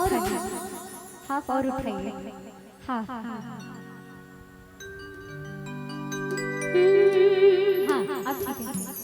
उठाइए, हाफ और उठाइए। हाँ हाँ हाँ, अब ठीक है।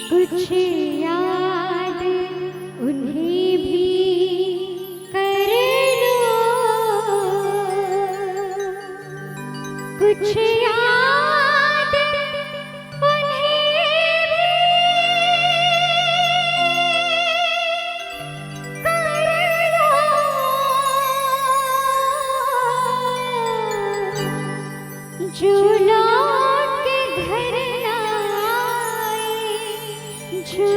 कुछ याद उन्हें भी कर लो, कुछ याद उन्हें भी कर लो, जो लौट के घर ना आए, जो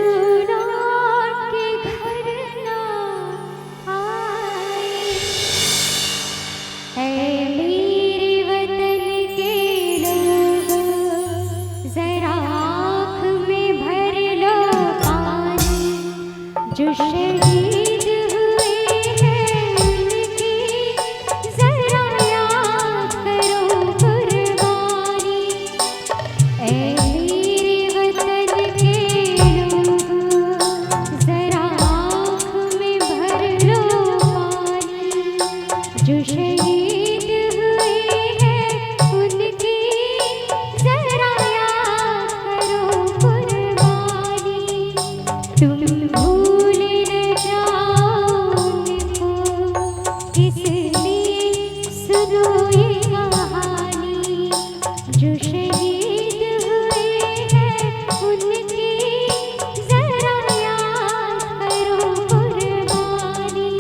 लौट के घर ना आए। ऐ मेरे वतन के लोगों, जरा आँख में भर लो पानी, जो शहीद हुए हैं उनकी जरा याद करो कुर्बानी। ऐ मेरे वतन के लोगों, जरा आँख में भर लो पानी, जो शहीद हुए हैं उनकी जरा याद करो कुर्बानी। तुम भूल न जाओ उनको, इसलिए सुनो ये कहानी, जो शहीद हुए हैं उनकी जरा याद करो कुर्बानी।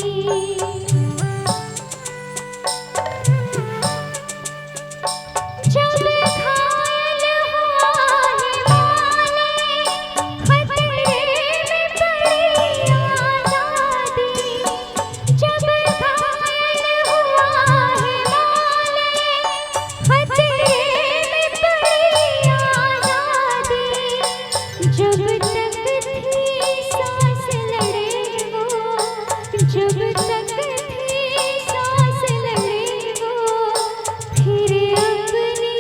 जब घायल हुआ हिमालय, खतरे में पड़ी आज़ादी। जब घायल हुआ हिमालय, खतरे में पड़ी आज़ादी। जब तक थी सांस लड़े वो, जब तक थी सांस लड़े वो, फिर अपनी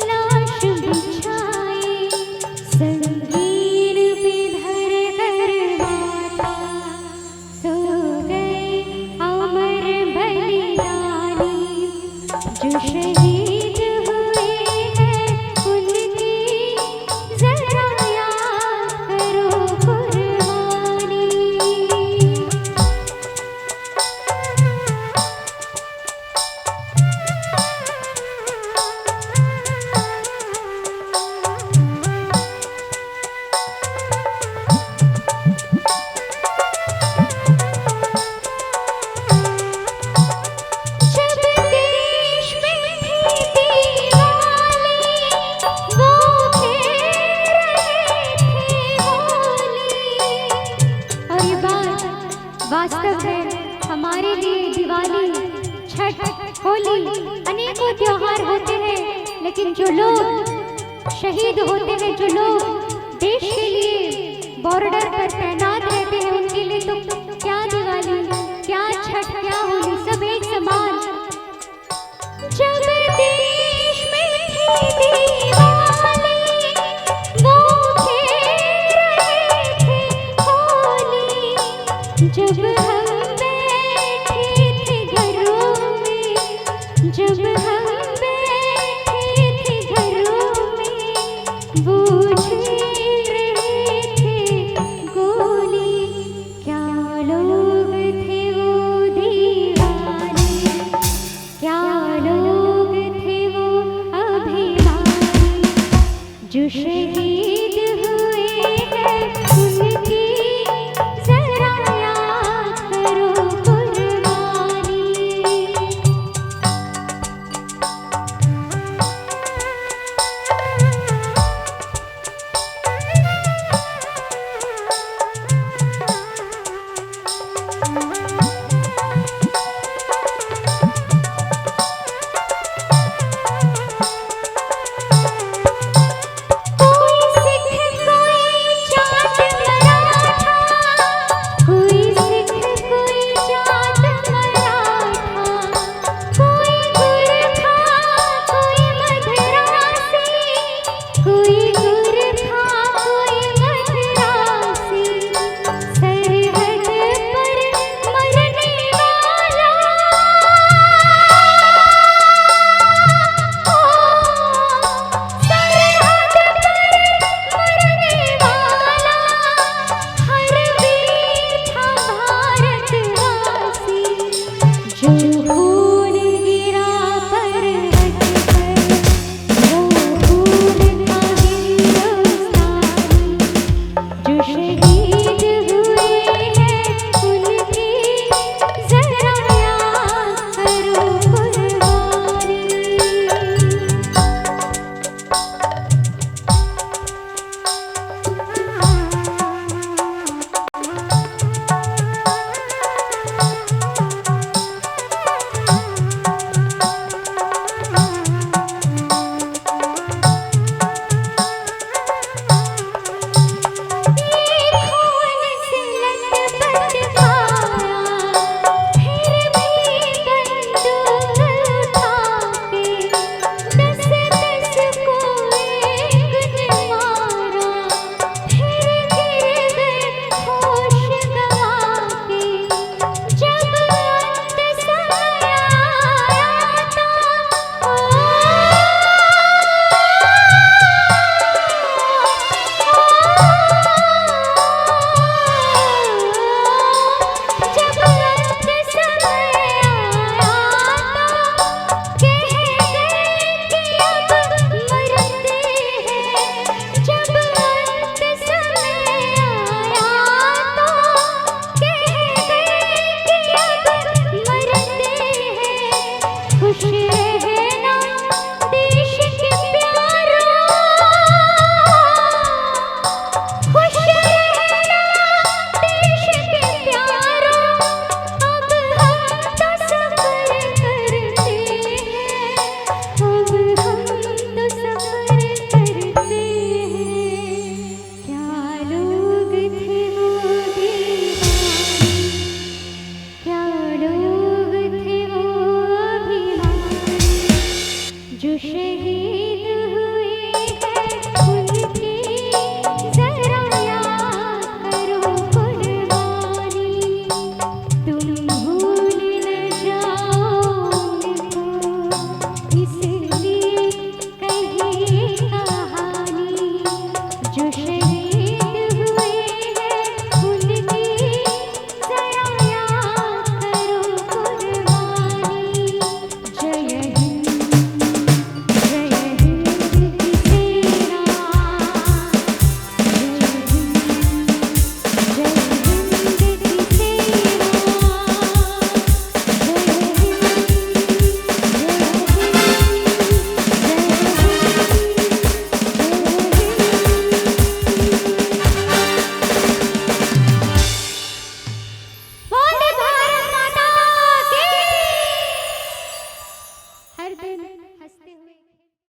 लाश बिछाई, संगीन पे धर कर माता, सो गए अमर बलिदानी, जो शहीद हुए हैं उनकी जरा याद करो कुर्बानी। जब देश में थी दीवाली, वो खेल रहे थे होली। और ये बात वास्तव है, हमारे लिए दिवाली, छठ, होली अनेकों त्योहार होते हैं, लेकिन जो लोग शहीद होते हैं, जो लोग देश के लिए बॉर्डर पर तैनात रहते हैं, उनके लिए तो क्या दिवाली, क्या छठ, क्या होली, सब एक समान। जब देश में थी दिवाली, वो खेल रहे थे होली। जब हम बैठे थे घरों में, जब हम बैठे थे घरों में, वो झेल रहे थे गोली। क्या लोग थे वो दीवाने, क्या लोग थे वो अभिमानी, जो शहीद हुए हैं उनकी जरा याद करो कुर्बानी।